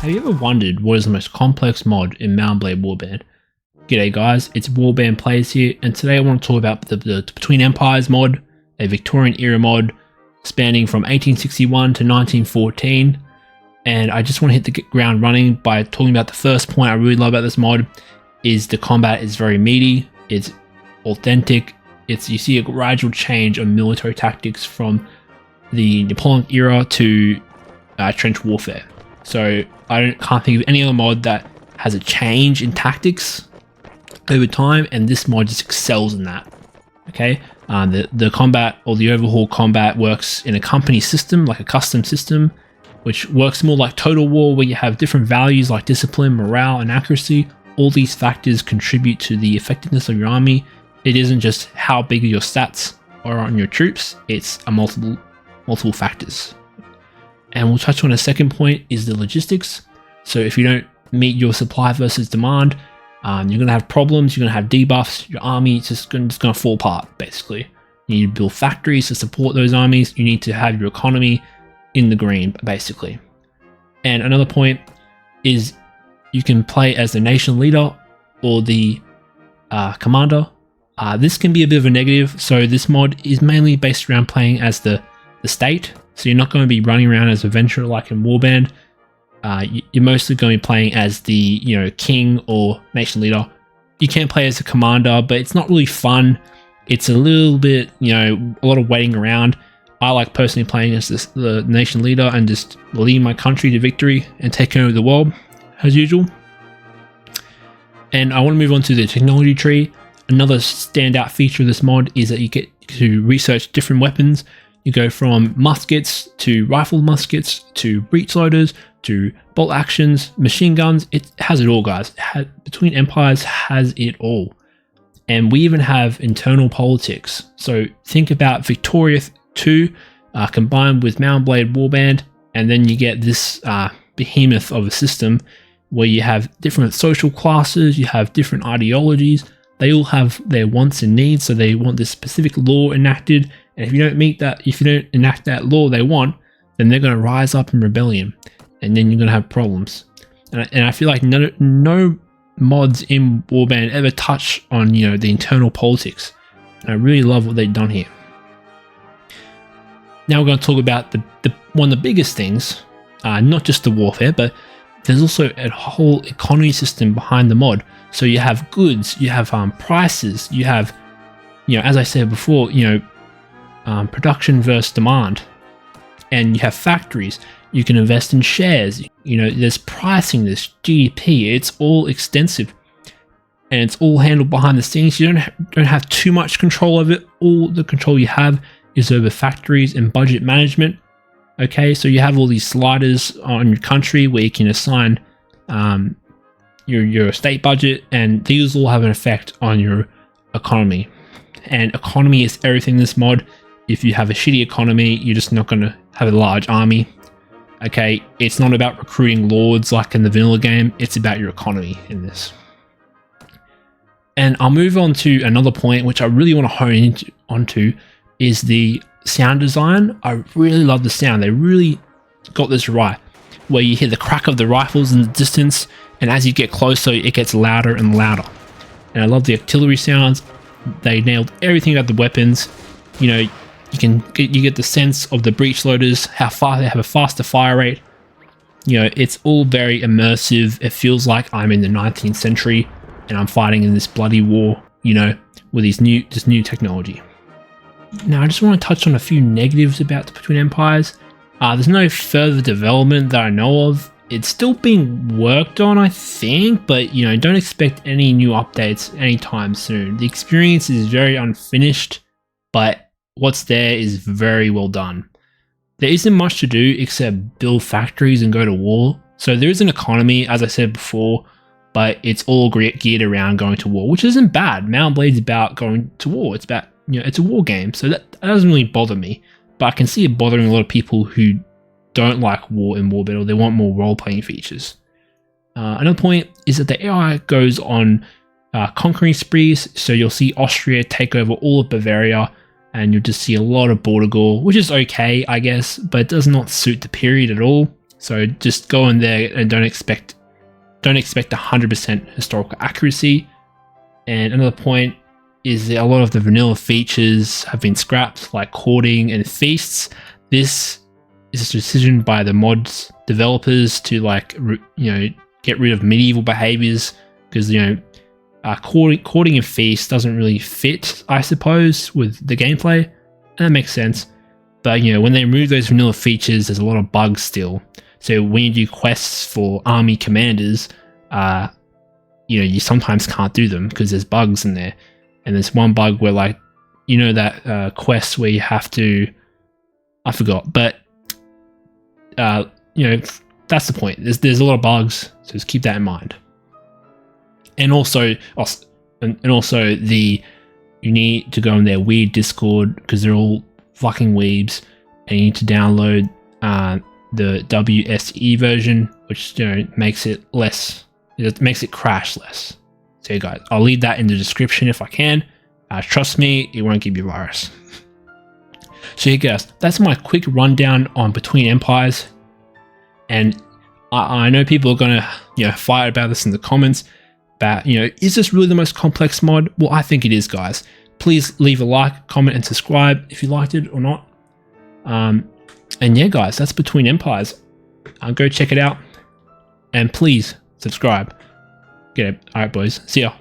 Have you ever wondered what is the most complex mod in Mount and Blade Warband? G'day guys, it's Warband Players here, and today I want to talk about the Between Empires mod, a Victorian era mod spanning from 1861 to 1914. And I just want to hit the ground running by talking about the first point I really love about this mod is the combat is very meaty, it's authentic, you see a gradual change of military tactics from the Napoleonic era to trench warfare. So I can't think of any other mod that has a change in tactics over time, and this mod just excels in that. Okay, the combat or the overhaul combat works in a company system, like a custom system, which works more like Total War, where you have different values like discipline, morale, and accuracy. All these factors contribute to the effectiveness of your army. It isn't just how big your stats are on your troops, it's a multiple factors. And we'll touch on a second point is the logistics. So if you don't meet your supply versus demand, you're going to have problems, you're going to have debuffs, your army is just going to fall apart, basically. You need to build factories to support those armies, you need to have your economy in the green, basically. And another point is you can play as the nation leader or the commander. This can be a bit of a negative, so this mod is mainly based around playing as the state. So you're not going to be running around as a adventurer like in Warband. You're mostly going to be playing as the king or nation leader. You can play as a commander, but it's not really fun. It's a little bit, a lot of waiting around. I like personally playing as the nation leader and just leading my country to victory and taking over the world as usual. And I want to move on to the technology tree. Another standout feature of this mod is that you get to research different weapons. You go from muskets to rifle muskets to breech loaders to bolt actions, machine guns. It has it all, guys. Between Empires has it all. And we even have internal politics. So think about Victoria 2 combined with Mount and Blade Warband, and then you get this behemoth of a system where you have different social classes, you have different ideologies. They all have their wants and needs, so they want this specific law enacted. And if you don't enact that law they want, then they're going to rise up in rebellion, and then you're going to have problems. And I feel like no mods in Warband ever touch on the internal politics. And I really love what they've done here. Now we're going to talk about one of the biggest things, not just the warfare, but there's also a whole economy system behind the mod. So you have goods, you have prices, you have, as I said before, production versus demand, and you have factories. You can invest in shares. There's pricing, there's GDP. It's all extensive, and it's all handled behind the scenes. You don't have too much control of it. All the control you have is over factories and budget management. Okay, so you have all these sliders on your country where you can assign your state budget, and these all have an effect on your economy. And economy is everything in this mod. If you have a shitty economy, you're just not going to have a large army. Okay, it's not about recruiting lords like in the vanilla game, it's about your economy in this. And I'll move on to another point which I really want to hone onto is the sound design. I really love the sound. They really got this right, where you hear the crack of the rifles in the distance, and as you get closer it gets louder and louder. And I love the artillery sounds. They nailed everything about the weapons. You get the sense of the breech loaders, how far they have a faster fire rate. It's all very immersive. It feels like I'm in the 19th century and I'm fighting in this bloody war, with this new technology. Now I just want to touch on a few negatives about the Between Empires. There's no further development that I know of. It's still being worked on, I think, but don't expect any new updates anytime soon. The experience is very unfinished, but what's there is very well done. There isn't much to do except build factories and go to war. So there is an economy, as I said before, but it's all geared around going to war, which isn't bad. Mount and Blade's about going to war. It's about, it's a war game, so that doesn't really bother me. But I can see it bothering a lot of people who don't like war in Warband, or they want more role-playing features. Another point is that the AI goes on conquering sprees, so you'll see Austria take over all of Bavaria, and you'll just see a lot of border gore, which is okay, I guess, but it does not suit the period at all. So just go in there and don't expect 100% historical accuracy. And another point is that a lot of the vanilla features have been scrapped, like courting and feasts. This is a decision by the mods developers to get rid of medieval behaviors, because courting and feast doesn't really fit, I suppose, with the gameplay, and that makes sense. But when they remove those vanilla features, there's a lot of bugs still. So when you do quests for army commanders, you sometimes can't do them because there's bugs in there. And there's one bug where that quest where you have to, I forgot, but that's the point. There's a lot of bugs, so just keep that in mind. And also you need to go in their weird Discord, because they're all fucking weebs, and you need to download the WSE version, which makes it less. It makes it crash less. So yeah, guys, I'll leave that in the description if I can. Trust me, it won't give you a virus. So yeah, guys, that's my quick rundown on Between Empires. And I know people are gonna fight about this in the comments. But is this really the most complex mod? Well, I think it is, guys. Please leave a like, comment, and subscribe if you liked it or not. And yeah, guys, that's Between Empires. Go check it out, and please subscribe. Get it. All right, boys. See ya.